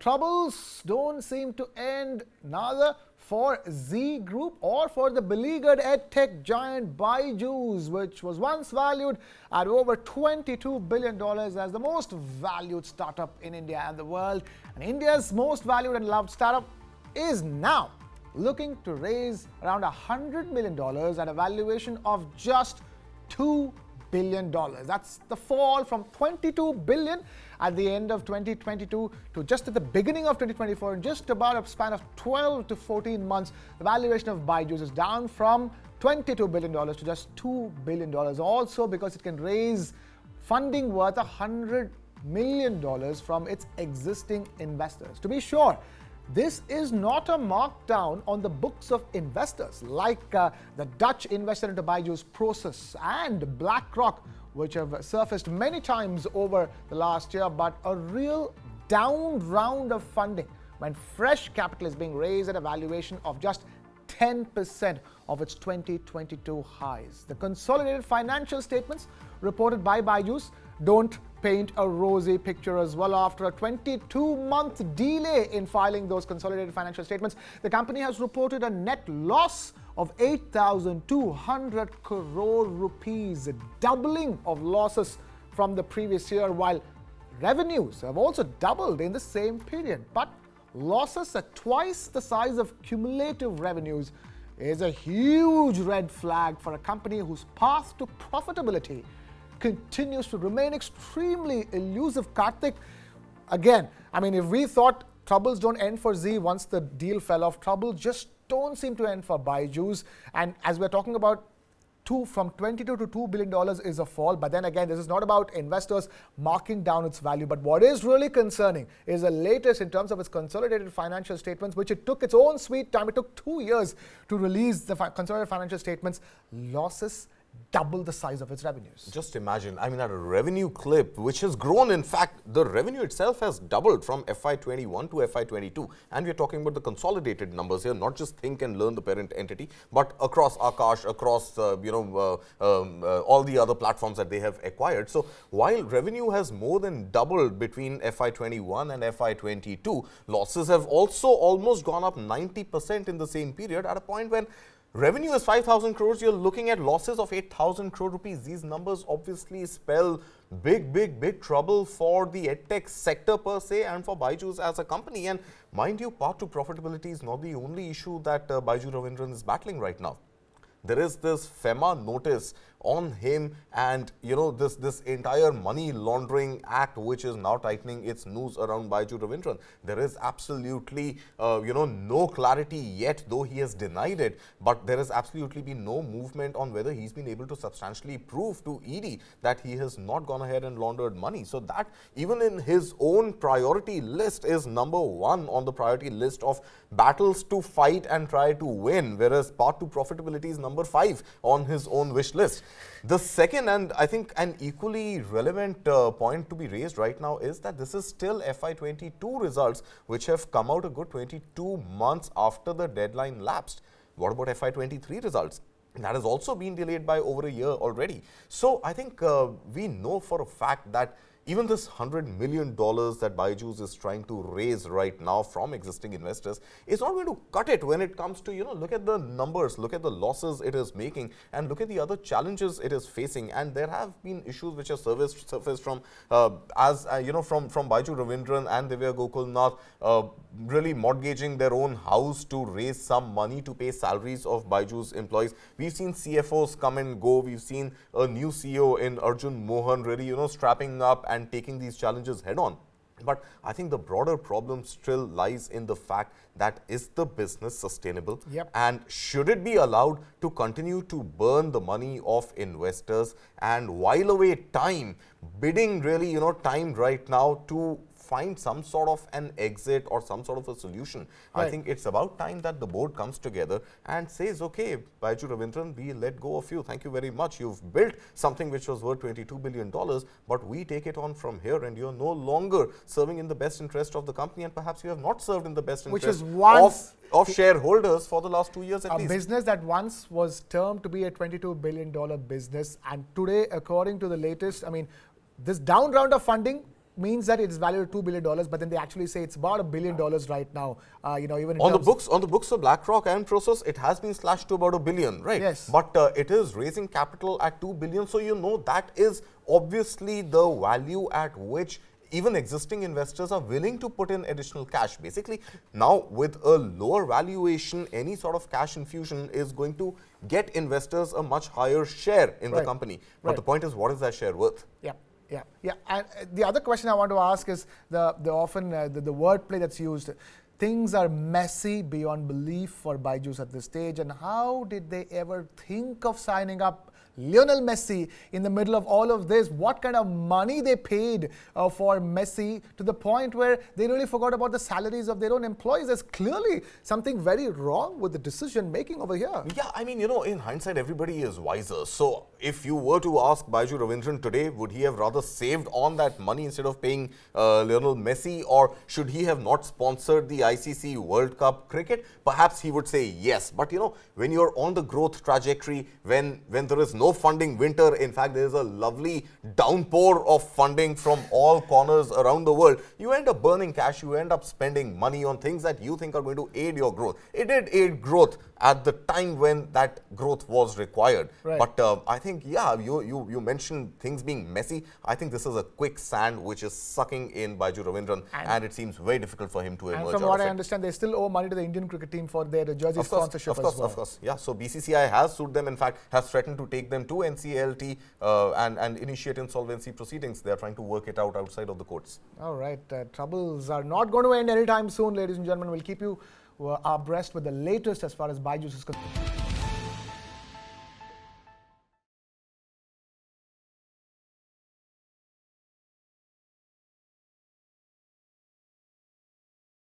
troubles don't seem to end neither for Z Group or for the beleaguered edtech giant BYJU'S, which was once valued at over $22 billion as the most valued startup in India and the world. And India's most valued and loved startup is now looking to raise around $100 million at a valuation of just $2 billion. That's the fall from $22 billion at the end of 2022 to just at the beginning of 2024. In just about a span of 12 to 14 months, the valuation of BYJU'S is down from $22 billion to just $2 billion. Also because it can raise funding worth $100 million from its existing investors. To be sure, this is not a markdown on the books of investors like the Dutch investor into BYJU'S Process and BlackRock, which have surfaced many times over the last year, but a real down round of funding when fresh capital is being raised at a valuation of just 10% of its 2022 highs. The consolidated financial statements reported by BYJU'S don't paint a rosy picture as well. After a 22-month delay in filing those consolidated financial statements, the company has reported a net loss of 8,200 crore rupees, a doubling of losses from the previous year, while revenues have also doubled in the same period. But losses at twice the size of cumulative revenues is a huge red flag for a company whose path to profitability continues to remain extremely elusive. Kartik, again, I mean, if we thought troubles don't end for Z once the deal fell off, trouble just don't seem to end for BYJU'S. And as we're talking about, from $22 to $2 billion is a fall. But then again, this is not about investors marking down its value. But what is really concerning is the latest in terms of its consolidated financial statements, which it took its own sweet time. It took 2 years to release the consolidated financial statements. Losses double the size of its revenues. Just imagine, I mean, at a revenue clip which has grown, in fact, the revenue itself has doubled from FY21 to FY22. And we're talking about the consolidated numbers here, not just Think and Learn, the parent entity, but across Akash, across, all the other platforms that they have acquired. So while revenue has more than doubled between FY21 and FY22, losses have also almost gone up 90% in the same period, at a point when revenue is 5,000 crores, you're looking at losses of 8,000 crore rupees. These numbers obviously spell big trouble for the edtech sector per se and for BYJU'S as a company. And mind you, path to profitability is not the only issue that Baiju Ravindran is battling right now. There is this FEMA notice on him, and this entire money laundering act which is now tightening its noose around Baiju Ravindran. There is absolutely no clarity yet, though he has denied it, but there has absolutely been no movement on whether he's been able to substantially prove to ED that he has not gone ahead and laundered money. So that even in his own priority list is number one on the priority list of battles to fight and try to win, whereas path to profitability is number 5 on his own wish list. The second, and I think an equally relevant point to be raised right now, is that this is still FY22 results which have come out a good 22 months after the deadline lapsed. What about FY23 results? That has also been delayed by over a year already. So I think we know for a fact that even this $100 million that BYJU'S is trying to raise right now from existing investors is not going to cut it when it comes to, look at the numbers, look at the losses it is making, and look at the other challenges it is facing. And there have been issues which have surfaced from from Baiju Ravindran and Divya Gokulnath really mortgaging their own house to raise some money to pay salaries of BYJU'S employees. We've seen CFOs come and go. We've seen a new CEO in Arjun Mohan really, strapping up and taking these challenges head on. But I think the broader problem still lies in the fact that is the business sustainable? Yep. And should it be allowed to continue to burn the money of investors and while away time, bidding really, time right now to find some sort of an exit or some sort of a solution? Right. I think it's about time that the board comes together and says, okay, Baiju Ravindran, we let go of you. Thank you very much. You've built something which was worth $22 billion, but we take it on from here, and you're no longer serving in the best interest of the company, and perhaps you have not served in the best interest of shareholders for the last 2 years at least. A business that once was termed to be a $22 billion business, and today, according to the latest, this down round of funding means that it's valued at $2 billion, but then they actually say it's about $1 billion right now. Even in on the books of BlackRock and Prosus, it has been slashed to about $1 billion, right? Yes. But it is raising capital at $2 billion, so that is obviously the value at which even existing investors are willing to put in additional cash. Basically, now with a lower valuation, any sort of cash infusion is going to get investors a much higher share in the company. But the point is, what is that share worth? Yeah. And the other question I want to ask is the wordplay that's used. Things are messy beyond belief for BYJU's at this stage. And how did they ever think of signing up Lionel Messi in the middle of all of this? What kind of money they paid for Messi, to the point where they really forgot about the salaries of their own employees? There's clearly something very wrong with the decision making over here. Yeah, I mean, in hindsight, everybody is wiser. So if you were to ask Baiju Ravindran today, would he have rather saved on that money instead of paying Lionel Messi, or should he have not sponsored the ICC World Cup cricket? Perhaps he would say yes. But when you're on the growth trajectory, when there is no funding winter, in fact there is a lovely downpour of funding from all corners around the world, you end up burning cash, you end up spending money on things that you think are going to aid your growth. It did aid growth at the time when that growth was required. Right. But I think, you mentioned things being messy. I think this is a quicksand which is sucking in Baiju Ravindran, and it seems very difficult for him to emerge. And from what I understand, they still owe money to the Indian cricket team for their jersey sponsorship as well. Of course. Yeah, so BCCI has sued them, in fact, has threatened to take them to NCLT and initiate insolvency proceedings. They are trying to work it out outside of the courts. All right. Troubles are not going to end anytime soon, ladies and gentlemen. We'll keep you abreast with the latest as far as BYJU's is concerned.